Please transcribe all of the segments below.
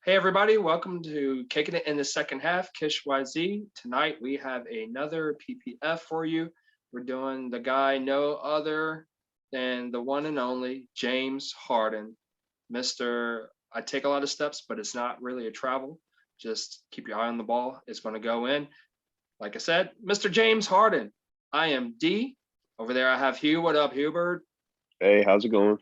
Hey everybody, welcome to Kicking It in the Second Half, Kish YZ. Tonight we have another PPF for you. We're doing the guy no other than the one and only James Harden. Mr. I take a lot of steps, but it's not really a travel. Just keep your eye on the ball. It's going to go in. Like I said, Mr. James Harden. I am D. Over there I have Hugh. What up, Hubert? Hey, how's it going?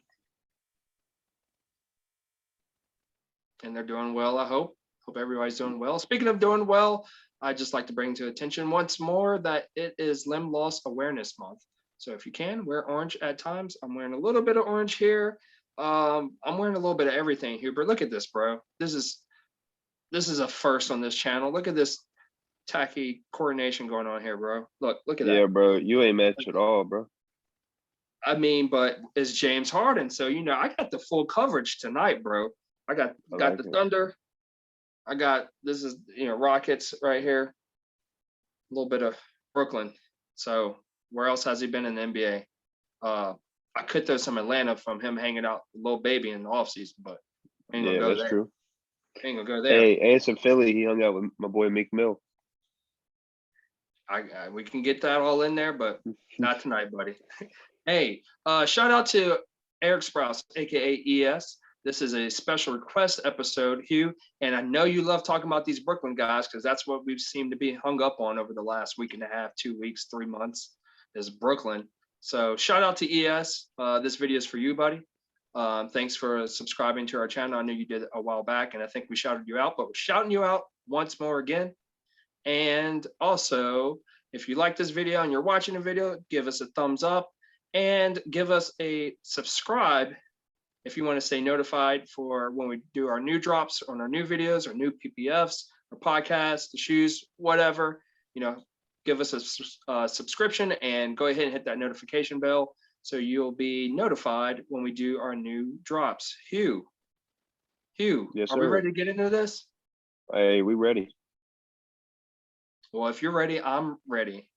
And they're doing well, I hope. Hope everybody's doing well. Speaking of doing well, I just like to bring to attention once more that it is Limb Loss Awareness Month. So if you can, wear orange at times. I'm wearing a little bit of orange here. I'm wearing a little bit of everything, Hubert. Look at this, bro. This is a first on this channel. Look at this tacky coordination going on here, bro. Look at that. Yeah, bro, you ain't match at all, bro. I mean, but it's James Harden, so I got the full coverage tonight, bro. I got I got like the it. Thunder. I got this is Rockets right here, a little bit of Brooklyn. So where else has he been in the NBA? I could throw some Atlanta from him hanging out with Lil Baby in the offseason, but ain't gonna Yeah, go that's there. true. Ain't gonna go there. Hey, and some Philly, he hung out with my boy Meek Mill. We can get that all in there, but not tonight, buddy. Hey, shout out to Eric Sprouse, aka ES. This is a special request episode, Hugh, and I know you love talking about these Brooklyn guys because that's what we've seemed to be hung up on over the last week and a half, 2 weeks, 3 months is Brooklyn. So shout out to ES. This video is for you, buddy. Thanks for subscribing to our channel. I know you did a while back, and I think we shouted you out, but we're shouting you out once more again. And also, if you like this video and you're watching the video, give us a thumbs up and give us a subscribe if you want to stay notified for when we do our new drops on our new videos or new PPFs or podcasts, the shoes, whatever. Give us a subscription and go ahead and hit that notification bell so you'll be notified when we do our new drops. Hugh, Yes, are we sir. ready to get into this? Hey, we ready? Well, if you're ready, I'm ready.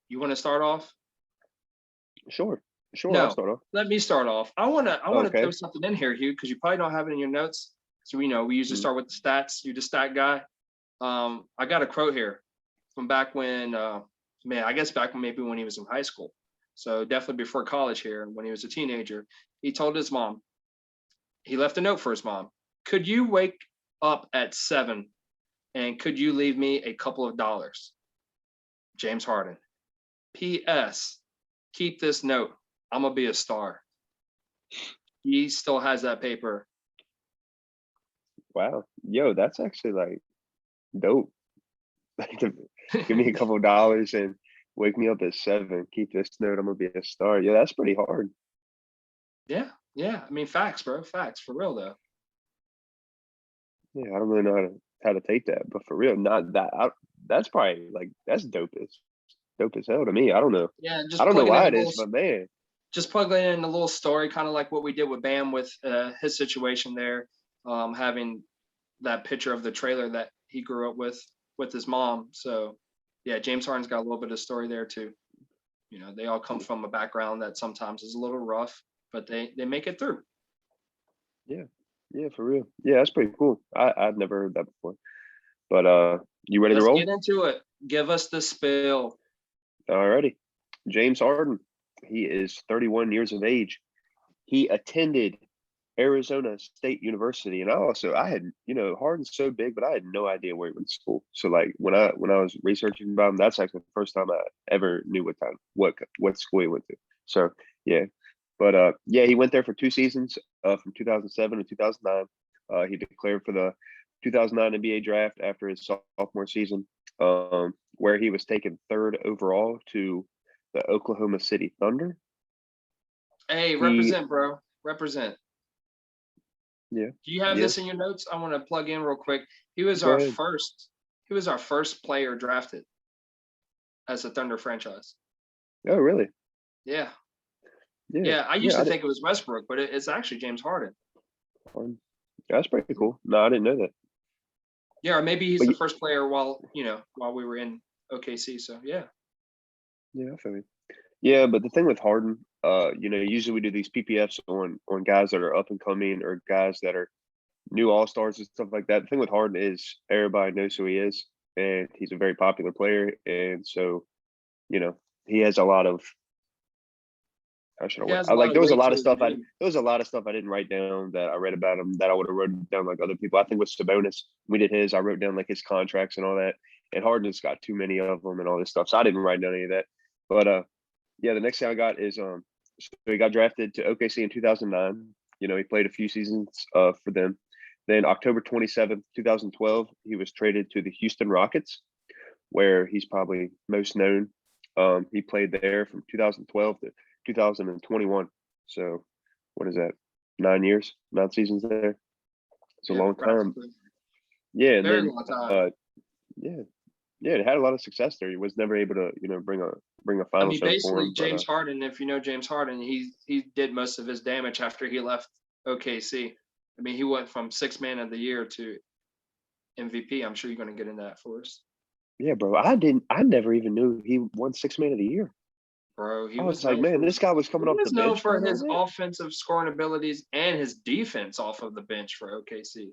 You want to start off? Sure, sure. I'll No, start off. let me start off. I want to throw Okay. something in here, Hugh, because you probably don't have it in your notes. So we usually Mm, start with the stats. You're the stat guy. I got a quote here from back when, man, I guess back when maybe when he was in high school. So definitely before college here, when he was a teenager, he told his mom, he left a note for his mom. Could you wake up at 7 and could you leave me a couple of dollars? James Harden. P.S. Keep this note. I'm gonna be a star. He still has that paper. wow. Yo, that's actually like dope. Give me a couple dollars and wake me up at 7. Keep this note. I'm gonna be a star. Yeah, that's pretty hard. Yeah, yeah. I mean, facts, bro. Facts for real though. Yeah, I don't really know how to take that, but for real, not that. That's probably like that's dope as hell to me. I don't know. Yeah, I just don't know plugging in why a it little, is, but man, just plugging in a little story, kind of like what we did with Bam with his situation there, having that picture of the trailer that he grew up with his mom. So, yeah, James Harden's got a little bit of story there too. They all come from a background that sometimes is a little rough, but they make it through. yeah, yeah, for real. Yeah, that's pretty cool. I've never heard that before. But you ready to Let's get roll? into it. Give us the spill. Alrighty. James Harden. He is 31 years of age. He attended Arizona State University, and I had Harden's so big, but I had no idea where he went to school. So like when I was researching about him, that's actually the first time I ever knew what school he went to. So yeah, but yeah, he went there for 2 seasons, from 2007 to 2009. He declared for the 2009 NBA draft after his sophomore season, where he was taken third overall to the Oklahoma City Thunder. Hey, He represent, bro. Represent. Yeah, Do you have yeah. this in your notes? I want to plug in real quick. He was Go our ahead. first. He was our first player drafted as a Thunder franchise. Oh, really? Yeah, Yeah, yeah. I used yeah. to think it was Westbrook, but it's actually James Harden. Um, that's pretty cool. No, I didn't know that. Yeah, or maybe he's But the first player while we were in OKC. So yeah. yeah, I feel you. Yeah, but the thing with Harden, usually we do these PPFs on guys that are up and coming or guys that are new all-stars and stuff like that. The thing with Harden is everybody knows who he is, and he's a very popular player. And so, you know, he has a lot of how should I He word? has I a lot like of there was a weight lot to of his stuff name. there was a lot of stuff I didn't write down that I read about him that I would have written down like other people. I think with Sabonis, we did his. I wrote down like his contracts and all that. And Harden's got too many of them and all this stuff. So I didn't write down any of that. But yeah, the next thing I got is so he got drafted to OKC in 2009. You know, he played a few seasons for them. Then October 27th, 2012, he was traded to the Houston Rockets, where he's probably most known. He played there from 2012 to 2021. So what is that? 9 years, 9 seasons there. It's a Yeah, long time. practically. Yeah, and Very then long time. yeah, yeah, it had a lot of success there. He was never able to, bring a I finals mean, home for basically, him. But James Harden, if you know James Harden, he did most of his damage after he left OKC. I mean, he went from sixth man of the year to MVP. I'm sure you're going to get into that for us. yeah, bro, I never even knew he won six man of the year. Bro, I was like, man, this guy was coming off the bench for playing all his that. offensive scoring abilities and his defense off of the bench for OKC.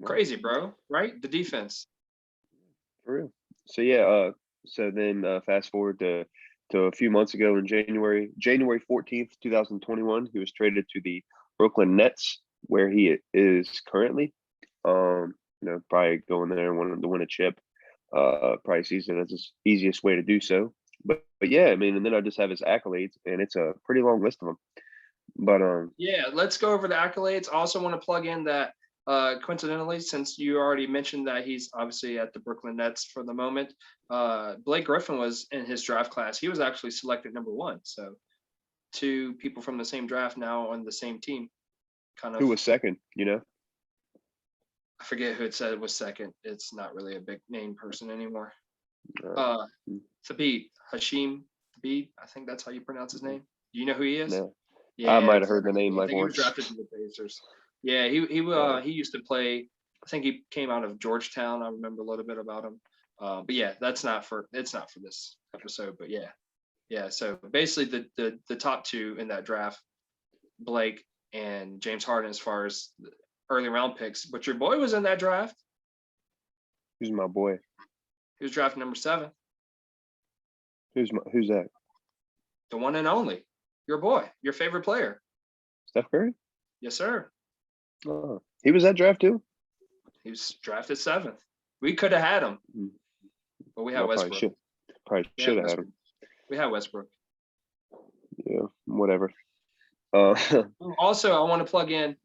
Crazy, bro, right? The defense. For real. So yeah, so then fast forward to a few months ago in January 14th, 2021, he was traded to the Brooklyn Nets, where he is currently. Probably going there and wanting to win a chip. Probably sees it as his easiest way to do so. But yeah, I mean, and then I just have his accolades, and it's a pretty long list of them. But yeah, let's go over the accolades. I also want to plug in that coincidentally, since you already mentioned that he's obviously at the Brooklyn Nets for the moment, Blake Griffin was in his draft class. He was actually selected number 1. So 2 people from the same draft now on the same team. Kind of. who was second? I forget who it said was second. It's not really a big name person anymore. Uh, Thabit, Hashim Thabit. I think that's how you pronounce his name. Do you know who he is? no, Yeah, I might have heard the name I like think he was once. drafted to the Pacers. Yeah, he used to play. I think he came out of Georgetown. I remember a little bit about him. But yeah, it's not for this episode. But yeah. So basically, the top 2 in that draft, Blake and James Harden, as far as the early round picks. But your boy was in that draft. Who's my boy? He was drafted number 7. Who's that? The one and only. Your boy, your favorite player. Steph Curry? Yes, sir. Oh, he was that draft too? He was drafted 7th. We could have had him, but we had Westbrook. Probably should have had him. We had Westbrook. Yeah, whatever. Also, I want to plug in,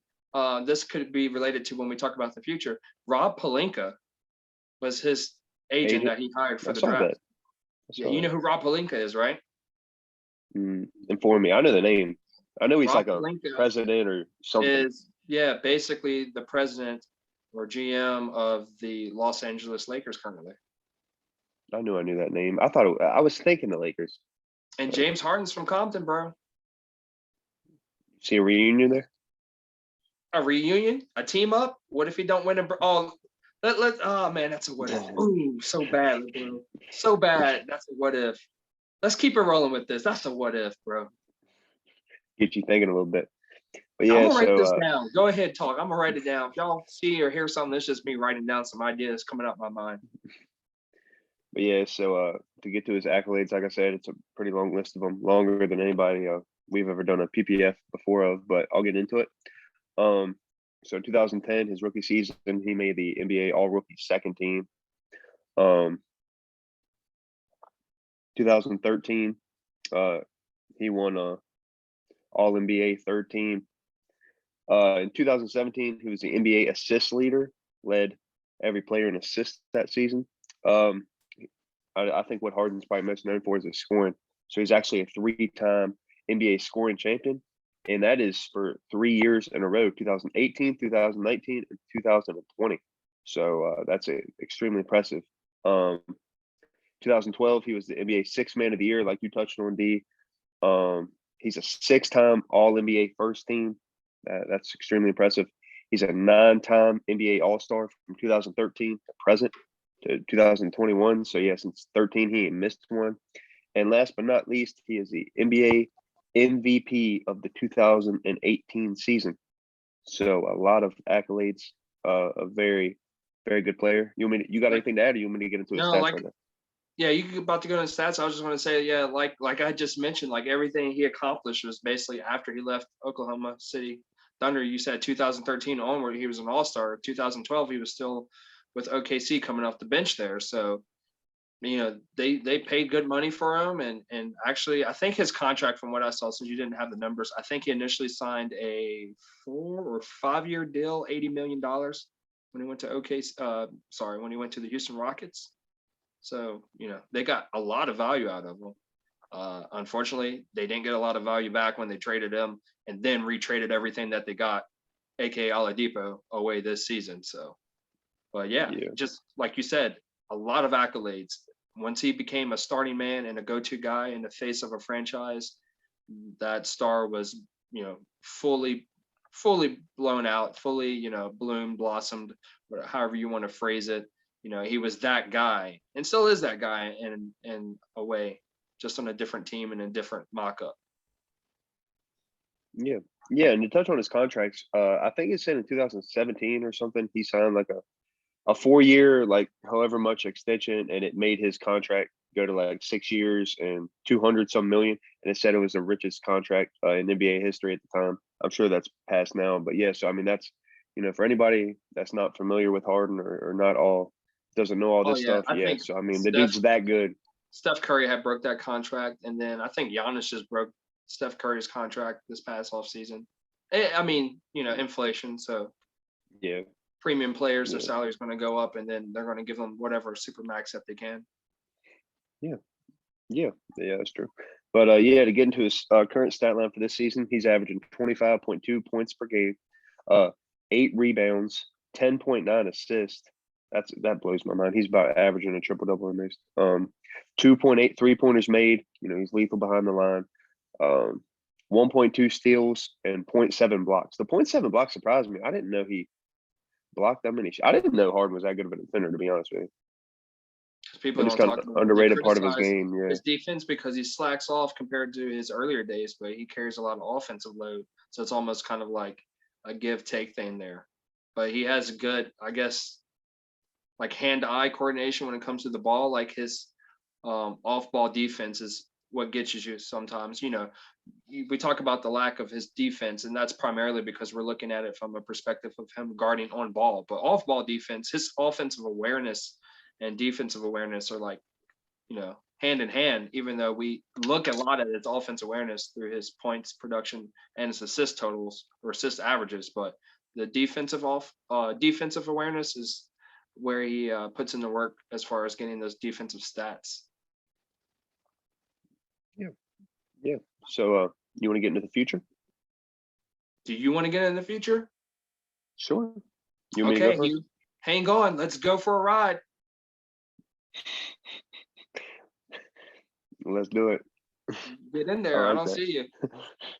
this could be related to when we talk about the future. Rob Pelinka was his agent that he hired for the draft. Yeah, you know who Rob Pelinka is, right? Inform me. I know the name. I know he's Rob like a Pelinka president or something. Basically the president or GM of the Los Angeles Lakers currently. I knew that name. I was thinking the Lakers. And James Harden's from Compton, bro. See a reunion there? A reunion? A team up? What if he don't win oh man, that's a what if. Ooh, so bad, bro. So bad. That's a what if. Let's keep it rolling with this. That's a what if, bro. Get you thinking a little bit. But yeah, I'm gonna write this down. Go ahead, talk. I'm gonna write it down. If y'all see or hear something, it's just me writing down some ideas coming up my mind. But yeah, so to get to his accolades, like I said, it's a pretty long list of them, longer than anybody we've ever done a PPF before of. But I'll get into it. So in 2010, his rookie season, he made the NBA All-Rookie second team. 2013, he won All-NBA third team. In 2017, he was the NBA assist leader, led every player in assists that season. I think what Harden's probably most known for is his scoring. So he's actually a 3-time NBA scoring champion, and that is for 3 years in a row, 2018, 2019, and 2020. So that's extremely impressive. 2012, he was the NBA Sixth Man of the Year, like you touched on, D. He's a 6-time All-NBA first team. That's extremely impressive. He's a 9-time NBA All-Star from 2013 to present to 2021. So yeah, since 13, he ain't missed one. And last but not least, he is the NBA MVP of the 2018 season. So a lot of accolades. A very, very good player. You got Like, anything to add, or you want me to get into his no, stats like, right now? yeah, you about to go into stats. I was just going to say, yeah, like I just mentioned, like everything he accomplished was basically after he left Oklahoma City Thunder. You said 2013 onward, he was an All-Star. 2012, he was still with OKC coming off the bench there. So they paid good money for him, and actually I think his contract, from what I saw, since you didn't have the numbers, I think he initially signed a 4 or 5 year deal, $80 million when he went to OKC. Sorry, when he went to the Houston Rockets. So they got a lot of value out of him. Unfortunately, they didn't get a lot of value back when they traded him, and then retraded everything that they got, aka Oladipo, away this season. So, but yeah, Yeah, just like you said, a lot of accolades. Once he became a starting man and a go-to guy in the face of a franchise, that star was, fully blown out, fully, bloomed, blossomed, however you want to phrase it. He was that guy and still is that guy in a way, just on a different team and a different mock-up. yeah, yeah. And to touch on his contracts, I think it said in 2017 or something, he signed like a 4 year, like however much extension, and it made his contract go to like 6 years and 200 some million. And it said it was the richest contract in NBA history at the time. I'm sure that's passed now, but yeah. So I mean, that's for anybody that's not familiar with Harden, or not all doesn't know all Oh this yeah, stuff. I Yeah. think So I mean, the Steph dude's that good. Steph Curry had broke that contract, and then I think Giannis just broke Steph Curry's contract this past offseason. I mean, inflation, so Yeah. premium players, their Yeah. salary is going to go up, and then they're going to give them whatever super max that they can. Yeah. Yeah. Yeah. That's true. But yeah, to get into his current stat line for this season, he's averaging 25.2 points per game, uh, 8 rebounds, 10.9 assists. That blows my mind. He's about averaging a triple double in this. 2.8 3-pointers made. He's lethal behind the line. Um, 1.2 steals and zero point 0.7 blocks. The 0.7 blocks surprised me. I didn't know he blocked that many. I didn't know Harden was that good of a defender, to be honest with you. Because people But it's don't kind talk of about it. They underrated part of his criticize game. Yeah. his defense because he slacks off compared to his earlier days, but he carries a lot of offensive load. So it's almost kind of like a give take thing there. But he has good, I guess, like hand-eye coordination when it comes to the ball. Like his off-ball defense is what gets you sometimes. We talk about the lack of his defense, and that's primarily because we're looking at it from a perspective of him guarding on ball. But off-ball defense, his offensive awareness and defensive awareness are like, hand in hand, even though we look a lot at his offense awareness through his points production and his assist totals or assist averages. But the defensive awareness is where he puts in the work as far as getting those defensive stats. Yeah. Yeah. So you want to get into the future? Do you want to get in the future? Sure. You want me to go Okay, first? you hang on. Let's go for a ride. Let's do it. Get in I there. I like don't that. see you.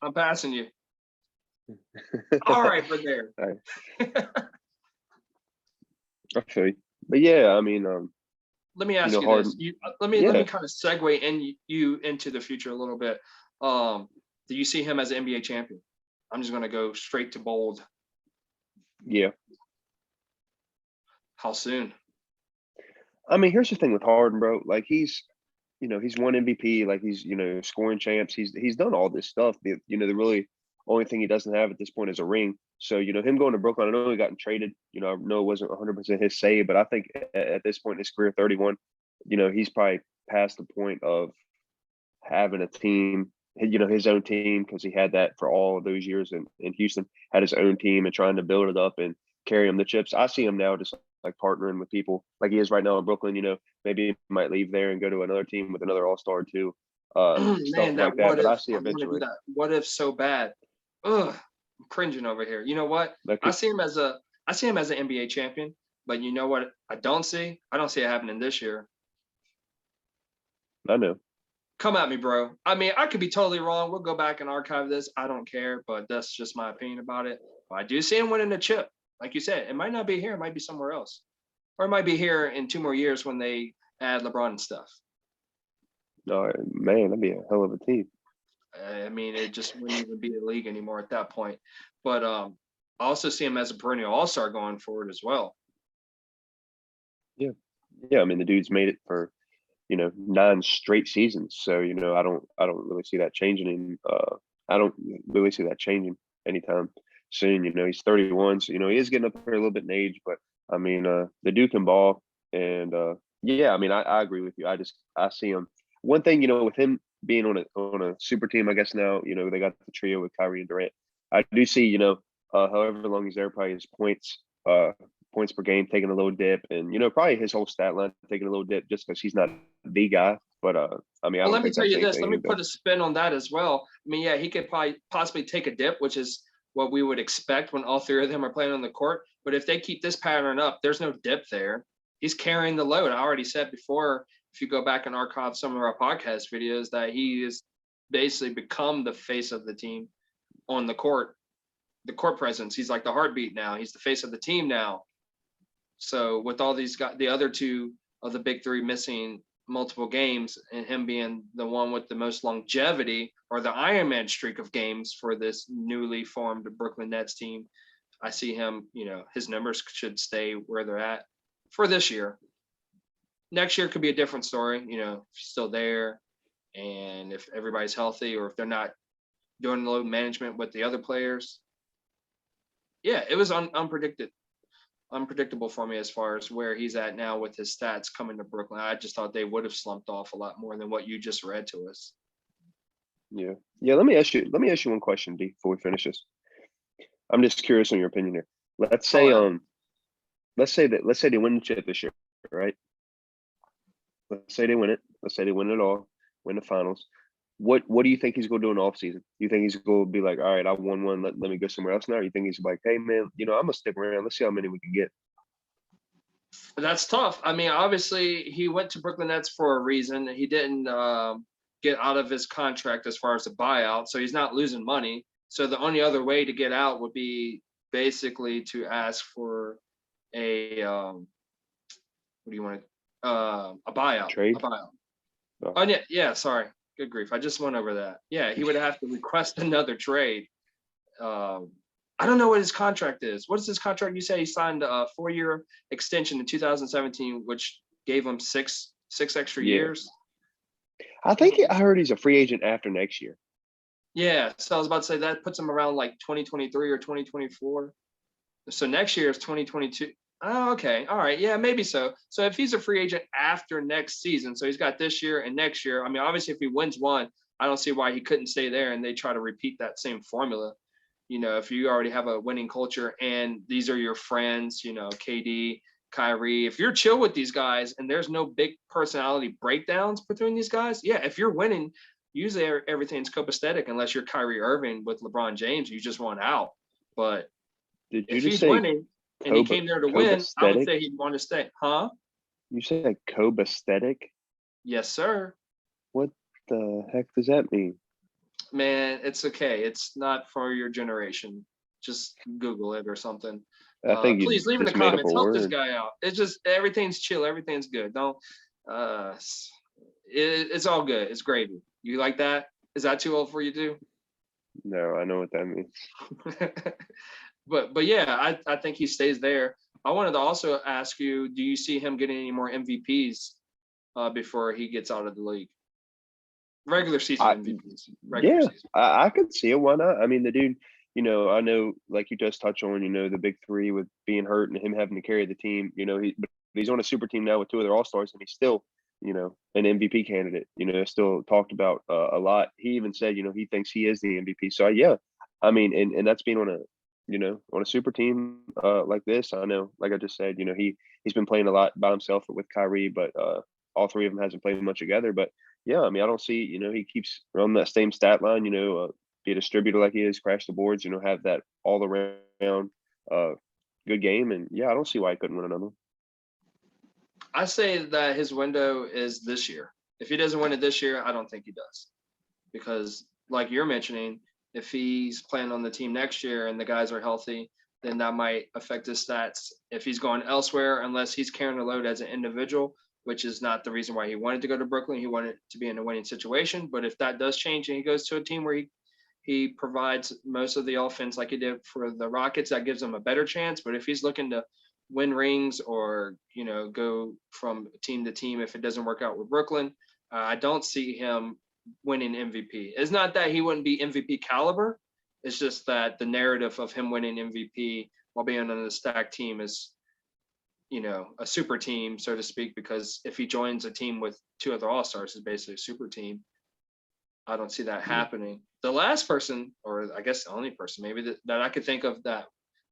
I'm passing you. All right, we're there. All right. I feel you. But yeah, I mean, Let me ask you this. Harden. Let me Yeah. kind of segue you into the future a little bit. Do you see him as an NBA champion? I'm just going to go straight to bold. Yeah. How soon? I mean, here's the thing with Harden, bro. Like he's won MVP. Like he's scoring champs. He's done all this stuff. The really only thing he doesn't have at this point is a ring. So him going to Brooklyn, I know he gotten traded. I know it wasn't 100% his say, but I think at this point in his career, 31, he's probably past the point of having a team. His own team, because he had that for all of those years in Houston. Had his own team and trying to build it up and carry him the chips. I see him now just like partnering with people like he is right now in Brooklyn. Maybe he might leave there and go to another team with another all-star too, stuff Man, that like that. what But I if, see I want to do eventually. that. What if so bad? Ugh, I'm cringing over here. You know what? That I could, see him as an NBA champion, but you know what? I don't see it happening this year. I know. Come at me, bro. I mean, I could be totally wrong. We'll go back and archive this. I don't care, but that's just my opinion about it. But I do see him winning the chip. Like you said, it might not be here. It might be somewhere else. Or it might be here in 2 more years when they add LeBron and stuff. No, man, that'd be a hell of a team. I mean, it just wouldn't even be a league anymore at that point. But I also see him as a perennial all-star going forward as well. Yeah. Yeah. I mean, the dude's made it for, 9 straight seasons. So, I don't really see that changing. I don't really see that changing anytime soon. He's 31, so he is getting up there a little bit in age, but I mean, the dude can ball, and yeah, I mean, I agree with you. I see him. One thing, with him being on a super team, I guess now, they got the trio with Kyrie and Durant. I do see, however long he's there, probably his points per game taking a little dip, and probably his whole stat line taking a little dip just because he's not the guy. But I mean, I Well, don't let me think tell that's you this. Let me anything. put a spin on that as well. I mean, yeah, he could probably possibly take a dip, which is what we would expect when all three of them are playing on the court. But if they keep this pattern up, there's no dip there. He's carrying the load. I already said before, if you go back and archive some of our podcast videos, that he has basically become the face of the team on the court presence. He's like the heartbeat now. He's the face of the team now. So with all these guys, the other two of the big three missing multiple games, and him being the one with the most longevity or the Iron Man streak of games for this newly formed Brooklyn Nets team, I see him, his numbers should stay where they're at for this year. Next year could be a different story, if he's still there and if everybody's healthy, or if they're not doing load management with the other players. Yeah, it was unpredictable for me as far as where he's at now with his stats coming to Brooklyn. I just thought they would have slumped off a lot more than what you just read to us. Yeah. Yeah. Let me ask you one question, D, before we finish this. I'm just curious on your opinion here. Let's say let's say they win the chip this year, right? Let's say they win it. Let's say they win it all, win the finals. What do you think he's gonna do in the offseason? You think he's gonna be like, all right, I won one, let me go somewhere else now? Or you think he's like, hey man, I'm gonna stick around. Let's see how many we can get. That's tough. I mean, obviously, he went to Brooklyn Nets for a reason. He didn't get out of his contract as far as the buyout, so he's not losing money. So the only other way to get out would be basically to ask for a what do you want to a buyout? Trade? A buyout. Oh. Oh yeah. Sorry. Good grief. I just went over that. Yeah, he would have to request another trade. I don't know what his contract is. What is his contract? You say he signed a 4-year extension in 2017, which gave him six extra Yeah. years. I heard he's a free agent after next year. Yeah, so I was about to say that puts him around like 2023 or 2024. So next year is 2022. Oh, okay. All right. Yeah, maybe so. So if he's a free agent after next season, so he's got this year and next year. I mean, obviously, if he wins one, I don't see why he couldn't stay there and they try to repeat that same formula. If you already have a winning culture and these are your friends, KD, Kyrie, if you're chill with these guys and there's no big personality breakdowns between these guys, yeah, if you're winning, usually everything's copacetic unless you're Kyrie Irving with LeBron James, you just want out. But Did you if just he's say winning and he came there to win, I would say he'd want to stay. Huh? You said copacetic? Yes, sir. What the heck does that mean? Man, it's okay. It's not for your generation. Just Google it or something. I think you Please leave in the just made up a comments. Help this word. guy out. It's just everything's chill. Everything's good. Don't. It's all good. It's gravy. You like that? Is that too old for you too? No, I know what that means. but yeah, I think he stays there. I wanted to also ask you, do you see him getting any more MVPs before he gets out of the league? Regular season MVPs. Season. I could see it. Why not? I mean, the dude, I know, like you just touched on, the big three with being hurt and him having to carry the team. But he's on a super team now with 2 other all-stars, and he's still, an MVP candidate. Still talked about a lot. He even said, he thinks he is the MVP. So yeah, I mean, and that's being on a super team like this. I know, like I just said, he's been playing a lot by himself with Kyrie, but all 3 of them hasn't played much together. But yeah, I mean, I don't see, he keeps on that same stat line, be a distributor like he is, crash the boards, have that all around good game. And yeah, I don't see why he couldn't win another one. I say that his window is this year. If he doesn't win it this year, I don't think he does. Because like you're mentioning, if he's playing on the team next year and the guys are healthy, then that might affect his stats. If he's going elsewhere, unless he's carrying the load as an individual, which is not the reason why he wanted to go to Brooklyn. He wanted to be in a winning situation. But if that does change and he goes to a team where he provides most of the offense like he did for the Rockets. That gives him a better chance. But if he's looking to win rings or, go from team to team, if it doesn't work out with Brooklyn, I don't see him winning MVP. It's not that he wouldn't be MVP caliber. It's just that the narrative of him winning MVP while being on the stacked team is, a super team, so to speak, because if he joins a team with 2 other All-Stars, it's basically a super team. I don't see that happening. The last person, or I guess the only person maybe that I could think of that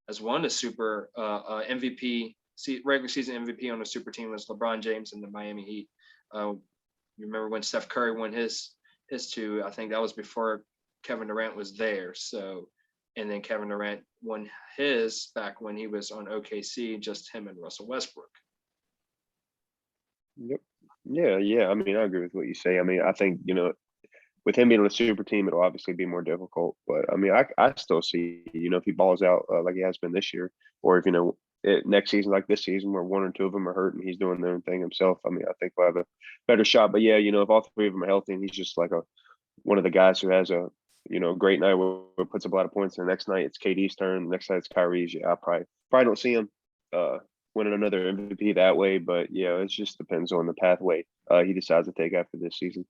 has won a super MVP, regular season MVP on a super team was LeBron James in the Miami Heat. You remember when Steph Curry won his 2? I think that was before Kevin Durant was there. So, and then Kevin Durant won his back when he was on OKC, just him and Russell Westbrook. Yep. Yeah. I mean, I agree with what you say. I mean, I think, with him being on a super team, it'll obviously be more difficult. But I mean, I still see, if he balls out like he has been this year, or if, next season, like this season, where 1 or 2 of them are hurt and he's doing their own thing himself, I mean, I think we'll have a better shot. But yeah, if all 3 of them are healthy and he's just like one of the guys who has a, great night where puts up a lot of points, and the next night it's KD's turn, the next night it's Kyrie's. Yeah, I probably don't see him winning another MVP that way. But yeah, it just depends on the pathway he decides to take after this season.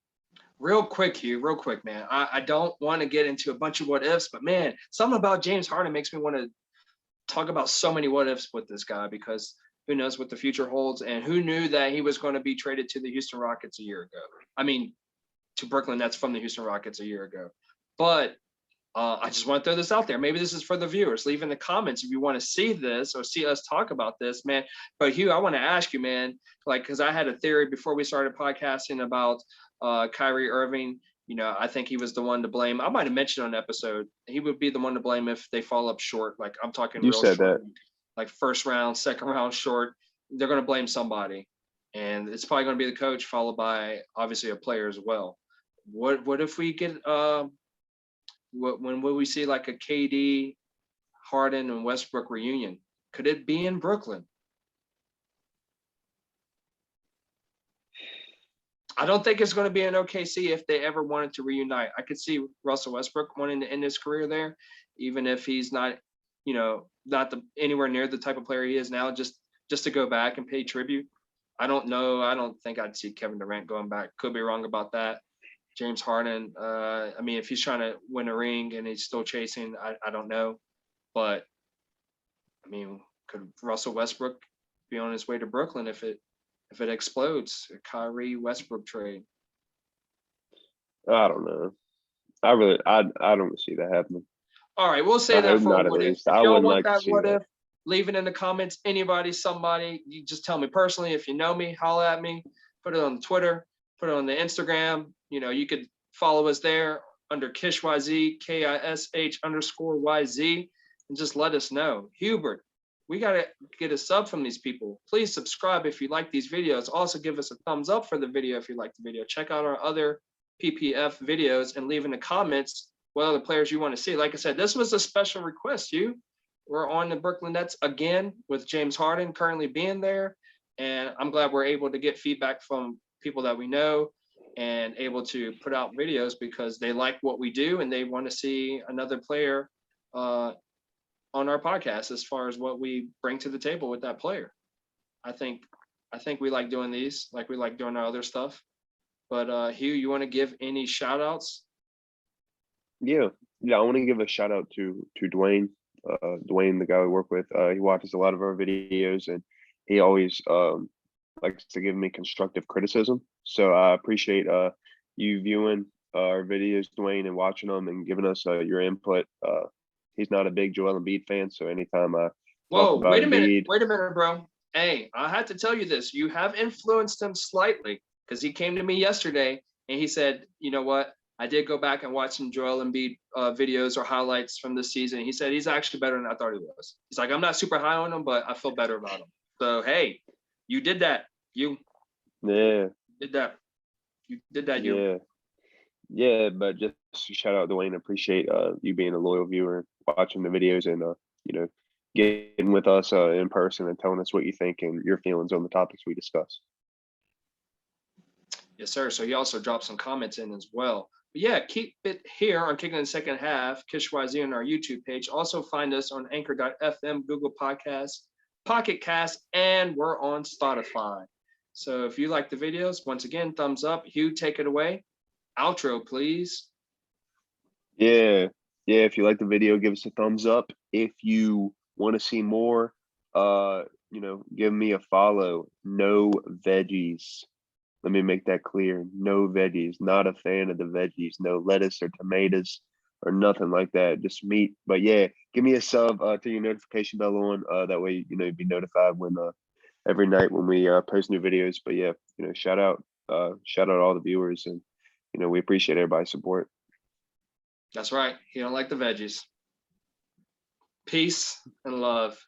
Real quick, Hugh, man. I don't want to get into a bunch of what ifs, but man, something about James Harden makes me want to talk about so many what ifs with this guy, because who knows what the future holds, and who knew that he was going to be traded to the Houston Rockets a year ago. I mean, to Brooklyn Nets from the Houston Rockets a year ago. But I just want to throw this out there. Maybe this is for the viewers. Leave in the comments if you want to see this or see us talk about this, man. But Hugh, I want to ask you, man, because I had a theory before we started podcasting about Kyrie Irving. I think he was the one to blame. I might have mentioned on an episode, he would be the one to blame if they fall up short. Like, I'm talking you real said short, that. like first round, second round short. They're going to blame somebody. And it's probably going to be the coach, followed by obviously a player as well. What if we get when will we see like a KD, Harden, and Westbrook reunion? Could it be in Brooklyn? I don't think it's going to be in OKC if they ever wanted to reunite. I could see Russell Westbrook wanting to end his career there, even if he's not, not anywhere near the type of player he is now, just to go back and pay tribute. I don't know. I don't think I'd see Kevin Durant going back. Could be wrong about that. James Harden, I mean, if he's trying to win a ring and he's still chasing, I don't know. But, I mean, could Russell Westbrook be on his way to Brooklyn if it explodes? A Kyrie Westbrook trade? I don't know. I don't see that happening. All right, we'll say that for a what if. If I y'all wouldn't want like that to see what that. if, leave it in the comments. Anybody, somebody, you just tell me personally. If you know me, holla at me. Put it on Twitter. Put it on the Instagram. You could follow us there under KishYZ, KISH_YZ, and just let us know. Hubert, we got to get a sub from these people. Please subscribe if you like these videos. Also give us a thumbs up for the video if you like the video. Check out our other PPF videos and leave in the comments what other players you want to see. Like I said, this was a special request, Hugh. We're on the Brooklyn Nets again with James Harden currently being there. And I'm glad we're able to get feedback from people that we know and able to put out videos because they like what we do and they want to see another player on our podcast as far as what we bring to the table with that player. I think we like doing these, like we like doing our other stuff. But Hugh, you want to give any shout outs? Yeah, I want to give a shout out to Dwayne. Dwayne, the guy we work with, he watches a lot of our videos and he always likes to give me constructive criticism. So I appreciate you viewing our videos, Dwayne, and watching them and giving us your input. He's not a big Joel Embiid fan, so anytime I talk about wait a Embiid, minute, bro. Hey, I had to tell you this. You have influenced him slightly because he came to me yesterday and he said, you know what? I did go back and watch some Joel Embiid videos or highlights from this season. He said he's actually better than I thought he was. He's like, I'm not super high on him, but I feel better about him. So, hey, you did that. You did that. You did that. Yeah, but just shout out Dwayne. Appreciate you being a loyal viewer, watching the videos, and getting with us in person and telling us what you think and your feelings on the topics we discuss. Yes, sir. So he also dropped some comments in as well. Yeah, keep it here on Kicking in the Second Half, Kish YZ on our YouTube page. Also find us on Anchor.fm, Google Podcasts, Pocket Cast, and we're on Spotify. So if you like the videos, once again, thumbs up. Hugh, take it away. Outro, please. Yeah. Yeah. If you like the video, give us a thumbs up. If you want to see more, give me a follow. No veggies. Let me make that clear. No veggies. Not a fan of the veggies. No lettuce or tomatoes or nothing like that. Just meat. But yeah, give me a sub, turn your notification bell on. That way, you'd be notified when every night when we post new videos. But yeah, shout out all the viewers, and we appreciate everybody's support. That's right. He don't like the veggies. Peace and love.